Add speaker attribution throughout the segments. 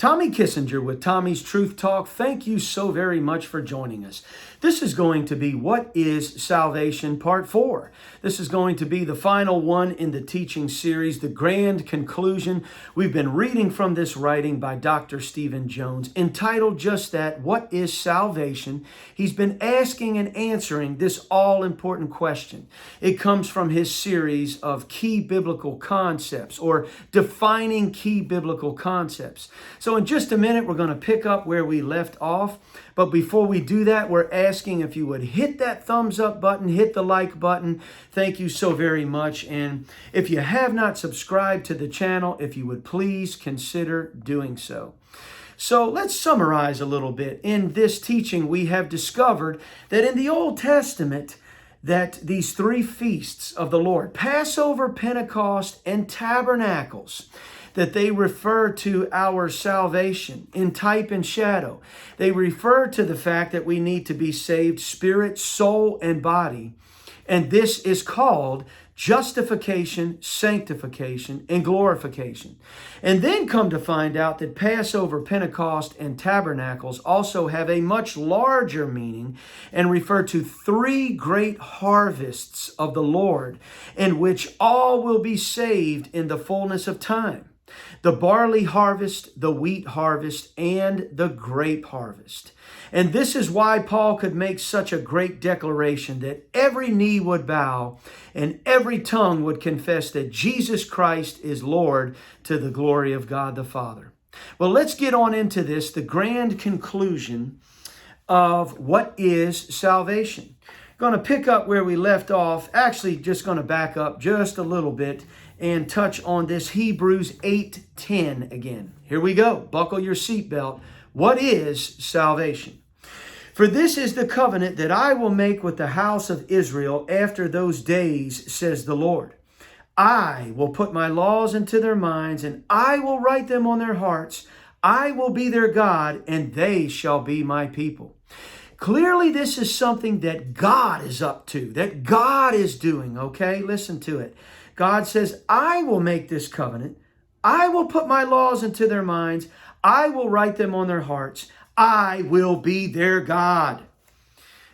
Speaker 1: Tommy Kissinger with Tommy's Truth Talk. Thank you so very much for joining us. This is going to be What is Salvation Part 4. This is going to be the final one in the teaching series, the grand conclusion. We've been reading from this writing by Dr. Stephen Jones entitled just that, What is Salvation? He's been asking and answering this all-important question. It comes from his series of key biblical concepts or defining key biblical concepts. So in just a minute, we're going to pick up where we left off. But before we do that, we're asking if you would hit that thumbs up button, hit the like button. Thank you so very much. And if you have not subscribed to the channel, if you would please consider doing so. So let's summarize a little bit. In this teaching, we have discovered that in the Old Testament, that these three feasts of the Lord, Passover, Pentecost, and Tabernacles, that they refer to our salvation in type and shadow. They refer to the fact that we need to be saved spirit, soul, and body. And this is called justification, sanctification, and glorification. And then come to find out that Passover, Pentecost, and Tabernacles also have a much larger meaning and refer to three great harvests of the Lord, in which all will be saved in the fullness of time. The barley harvest, the wheat harvest, and the grape harvest. And this is why Paul could make such a great declaration that every knee would bow and every tongue would confess that Jesus Christ is Lord, to the glory of God the Father. Well, let's get on into this, the grand conclusion of what is salvation. Going to pick up where we left off, actually just going to back up just a little bit and touch on this Hebrews 8:10 again. Here we go. Buckle your seatbelt. What is salvation? For this is the covenant that I will make with the house of Israel after those days, says the Lord. I will put my laws into their minds, and I will write them on their hearts. I will be their God, and they shall be my people. Clearly, this is something that God is up to, that God is doing, okay? Listen to it. God says, I will make this covenant. I will put my laws into their minds. I will write them on their hearts. I will be their God.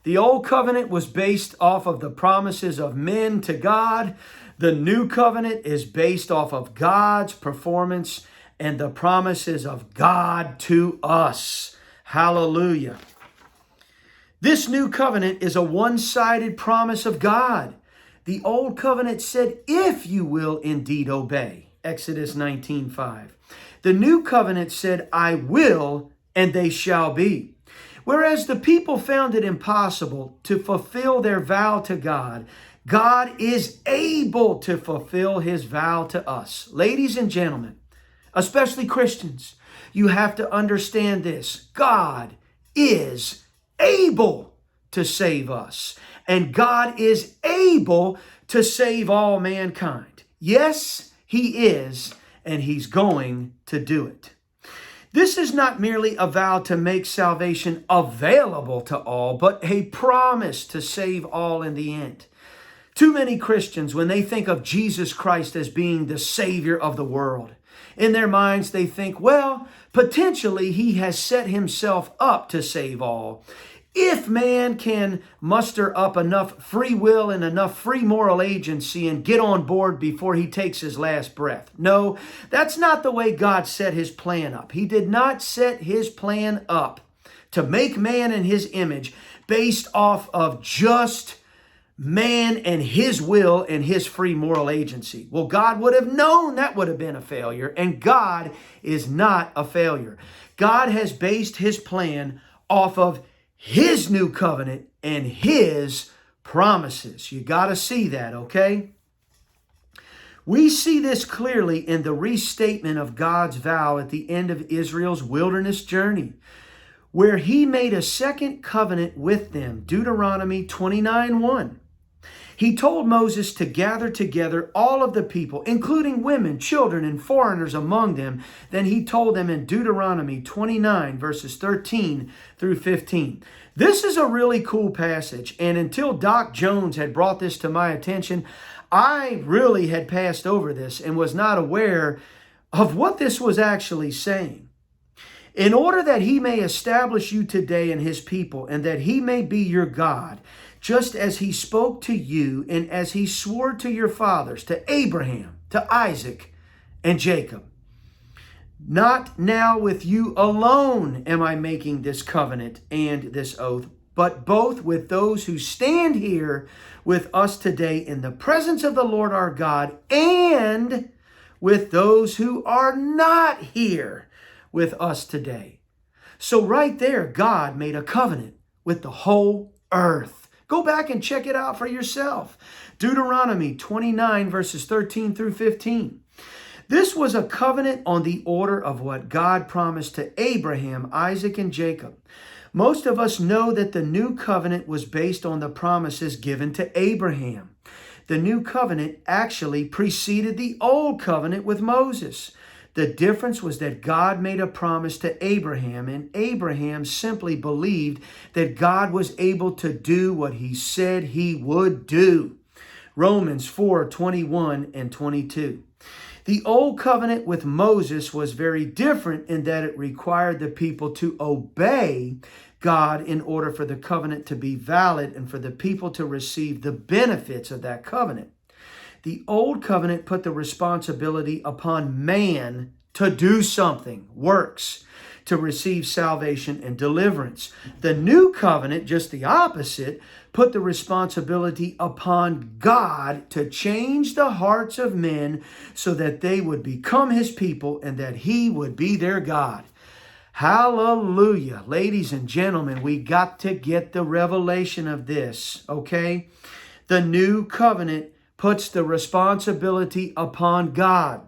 Speaker 1: The old covenant was based off of the promises of men to God. The new covenant is based off of God's performance and the promises of God to us. Hallelujah. This new covenant is a one-sided promise of God. The old covenant said, if you will indeed obey. Exodus 19:5. The new covenant said, I will, and they shall be. Whereas the people found it impossible to fulfill their vow to God, God is able to fulfill his vow to us. Ladies and gentlemen, especially Christians, you have to understand this. God is able to save us. And God is able to save all mankind. Yes, he is, and he's going to do it. This is not merely a vow to make salvation available to all, but a promise to save all in the end. Too many Christians, when they think of Jesus Christ as being the Savior of the world, in their minds they think, well, potentially he has set himself up to save all. If man can muster up enough free will and enough free moral agency and get on board before he takes his last breath. No, that's not the way God set his plan up. He did not set his plan up to make man in his image based off of just man and his will and his free moral agency. Well, God would have known that would have been a failure, and God is not a failure. God has based his plan off of his new covenant and his promises. You got to see that, okay? We see this clearly in the restatement of God's vow at the end of Israel's wilderness journey, where he made a second covenant with them. Deuteronomy 29:1. He told Moses to gather together all of the people, including women, children, and foreigners among them. Then he told them in Deuteronomy 29, verses 13 through 15. This is a really cool passage, and until Doc Jones had brought this to my attention, I really had passed over this and was not aware of what this was actually saying. in order that he may establish you today in his people, and that he may be your God, just as he spoke to you and as he swore to your fathers, to Abraham, to Isaac, and Jacob. Not now with you alone am I making this covenant and this oath, but both with those who stand here with us today in the presence of the Lord our God, and with those who are not here with us today. So right there, God made a covenant with the whole earth. Go back and check it out for yourself. Deuteronomy 29 verses 13 through 15. This was a covenant on the order of what God promised to Abraham, Isaac, and Jacob. Most of us know that the new covenant was based on the promises given to Abraham. The new covenant actually preceded the old covenant with Moses. The difference was that God made a promise to Abraham, and Abraham simply believed that God was able to do what he said he would do. Romans 4:21 and 22. The old covenant with Moses was very different in that it required the people to obey God in order for the covenant to be valid and for the people to receive the benefits of that covenant. The old covenant put the responsibility upon man to do something, works, to receive salvation and deliverance. The new covenant, just the opposite, put the responsibility upon God to change the hearts of men so that they would become his people and that he would be their God. Hallelujah. Ladies and gentlemen, we got to get the revelation of this, okay? The new covenant puts the responsibility upon God.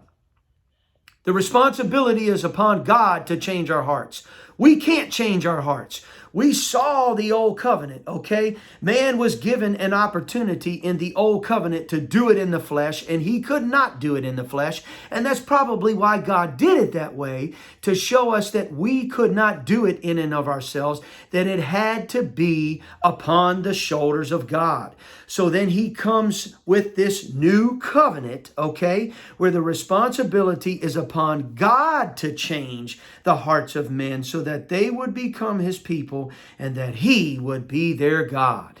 Speaker 1: The responsibility is upon God to change our hearts. We can't change our hearts. We saw the old covenant, okay? Man was given an opportunity in the old covenant to do it in the flesh, and he could not do it in the flesh. And that's probably why God did it that way, to show us that we could not do it in and of ourselves, that it had to be upon the shoulders of God. So then he comes with this new covenant, okay, where the responsibility is upon God to change the hearts of men so that they would become his people and that he would be their God.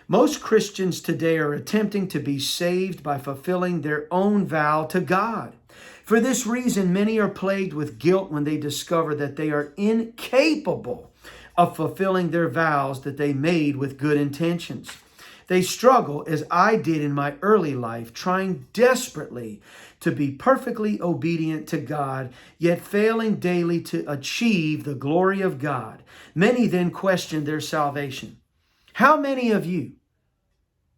Speaker 1: Most Christians today are attempting to be saved by fulfilling their own vow to God. For this reason, many are plagued with guilt when they discover that they are incapable of fulfilling their vows that they made with good intentions. They struggle, as I did in my early life, trying desperately to be perfectly obedient to God, yet failing daily to achieve the glory of God. Many then question their salvation. How many of you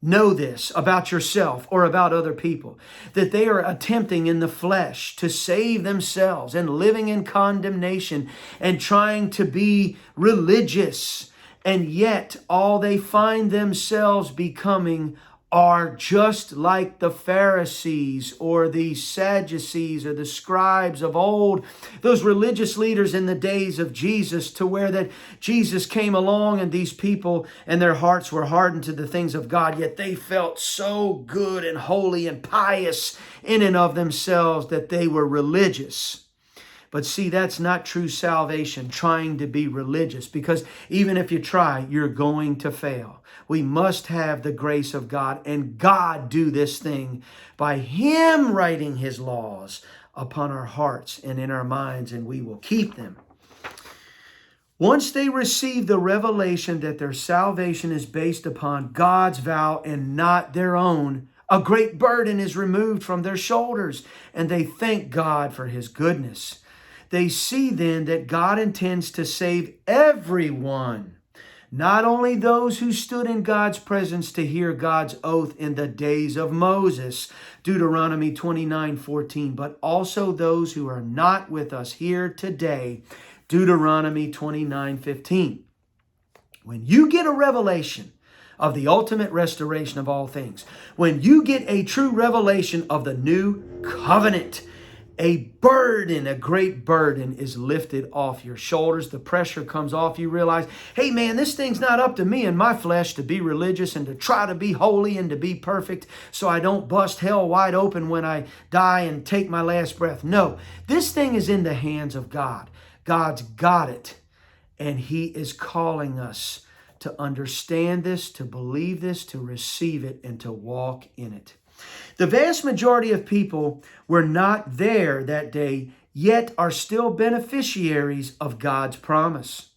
Speaker 1: know this about yourself or about other people, that they are attempting in the flesh to save themselves and living in condemnation and trying to be religious, and yet all they find themselves becoming are just like the Pharisees or the Sadducees or the scribes of old, those religious leaders in the days of Jesus, to where that Jesus came along and these people and their hearts were hardened to the things of God, yet they felt so good and holy and pious in and of themselves that they were religious. But see, that's not true salvation, trying to be religious, because even if you try, you're going to fail. We must have the grace of God, and God do this thing by him writing his laws upon our hearts and in our minds, and we will keep them. Once they receive the revelation that their salvation is based upon God's vow and not their own, a great burden is removed from their shoulders, and they thank God for his goodness. They see then that God intends to save everyone, not only those who stood in God's presence to hear God's oath in the days of Moses, Deuteronomy 29:14, but also those who are not with us here today, Deuteronomy 29:15. When you get a revelation of the ultimate restoration of all things, when you get a true revelation of the new covenant, a burden, a great burden is lifted off your shoulders. The pressure comes off. You realize, hey man, this thing's not up to me and my flesh to be religious and to try to be holy and to be perfect so I don't bust hell wide open when I die and take my last breath. No, this thing is in the hands of God. God's got it. And He is calling us to understand this, to believe this, to receive it, and to walk in it. The vast majority of people were not there that day, yet are still beneficiaries of God's promise.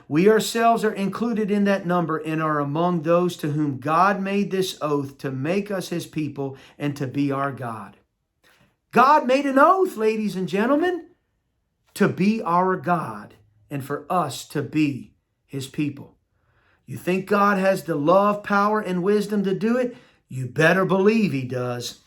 Speaker 1: We ourselves are included in that number and are among those to whom God made this oath to make us His people and to be our God. God made an oath, ladies and gentlemen, to be our God and for us to be His people. You think God has the love, power, and wisdom to do it? You better believe He does.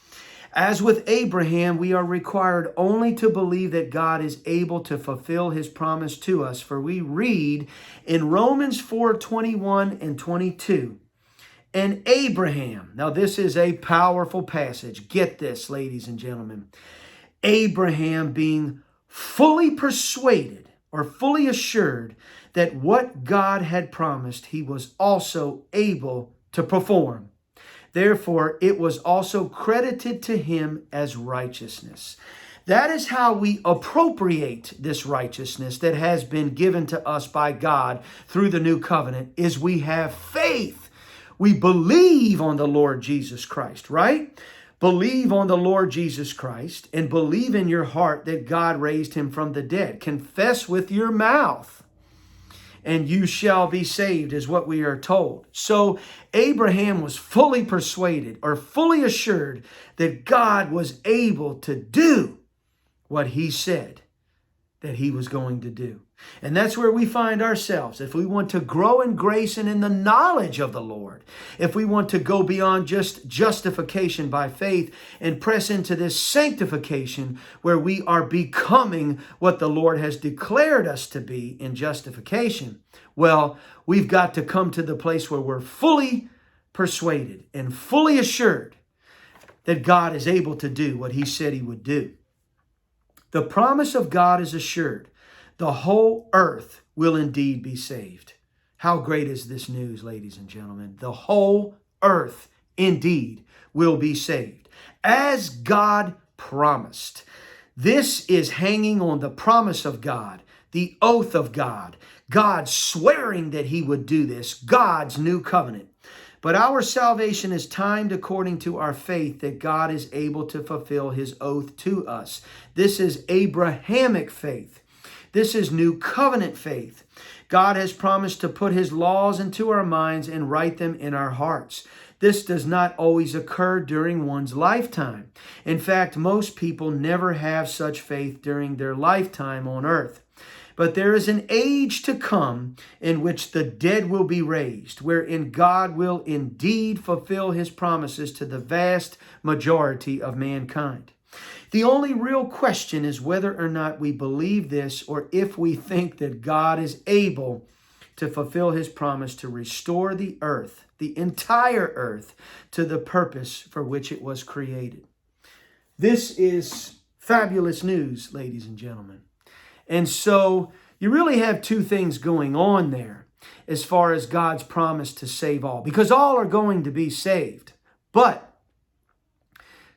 Speaker 1: As with Abraham, we are required only to believe that God is able to fulfill His promise to us. For we read in Romans 4:21 and 22, and Abraham, now this is a powerful passage. Get this, ladies and gentlemen. Abraham being fully persuaded or fully assured that what God had promised, he was also able to perform. Therefore, it was also credited to him as righteousness. That is how we appropriate this righteousness that has been given to us by God through the new covenant, is we have faith. We believe on the Lord Jesus Christ, right? Believe on the Lord Jesus Christ and believe in your heart that God raised Him from the dead. Confess with your mouth, and you shall be saved, is what we are told. So Abraham was fully persuaded or fully assured that God was able to do what He said that He was going to do. And that's where we find ourselves. If we want to grow in grace and in the knowledge of the Lord, if we want to go beyond just justification by faith and press into this sanctification where we are becoming what the Lord has declared us to be in justification, well, we've got to come to the place where we're fully persuaded and fully assured that God is able to do what He said He would do. The promise of God is assured. The whole earth will indeed be saved. How great is this news, ladies and gentlemen? The whole earth indeed will be saved, as God promised. This is hanging on the promise of God, the oath of God, God swearing that He would do this, God's new covenant. But our salvation is timed according to our faith that God is able to fulfill His oath to us. This is Abrahamic faith. This is new covenant faith. God has promised to put His laws into our minds and write them in our hearts. This does not always occur during one's lifetime. In fact, most people never have such faith during their lifetime on earth. But there is an age to come in which the dead will be raised, wherein God will indeed fulfill His promises to the vast majority of mankind. The only real question is whether or not we believe this, or if we think that God is able to fulfill His promise to restore the earth, the entire earth, to the purpose for which it was created. This is fabulous news, ladies and gentlemen. And so you really have two things going on there as far as God's promise to save all, because all are going to be saved. But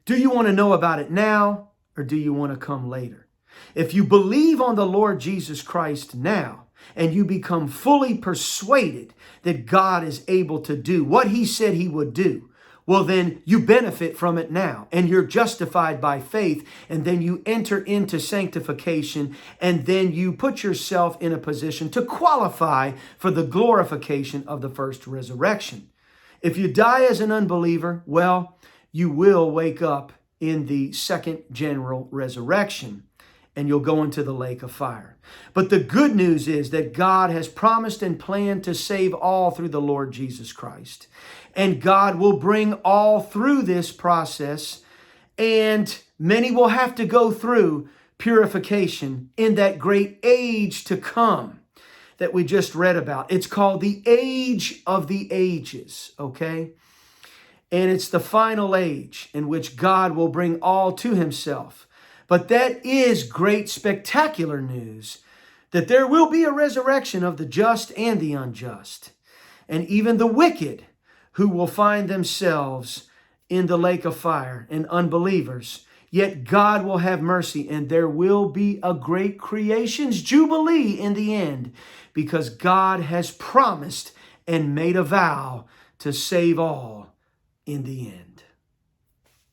Speaker 1: do you want to know about it now, or do you want to come later? If you believe on the Lord Jesus Christ now, and you become fully persuaded that God is able to do what He said He would do, well, then you benefit from it now, and you're justified by faith, and then you enter into sanctification, and then you put yourself in a position to qualify for the glorification of the first resurrection. If you die as an unbeliever, well, you will wake up in the second general resurrection, and you'll go into the lake of fire. But the good news is that God has promised and planned to save all through the Lord Jesus Christ. And God will bring all through this process, and many will have to go through purification in that great age to come that we just read about. It's called the age of the ages, okay? And it's the final age in which God will bring all to Himself. But that is great, spectacular news, that there will be a resurrection of the just and the unjust, and even the wicked, who will find themselves in the lake of fire, and unbelievers. Yet God will have mercy, and there will be a great creation's jubilee in the end, because God has promised and made a vow to save all in the end.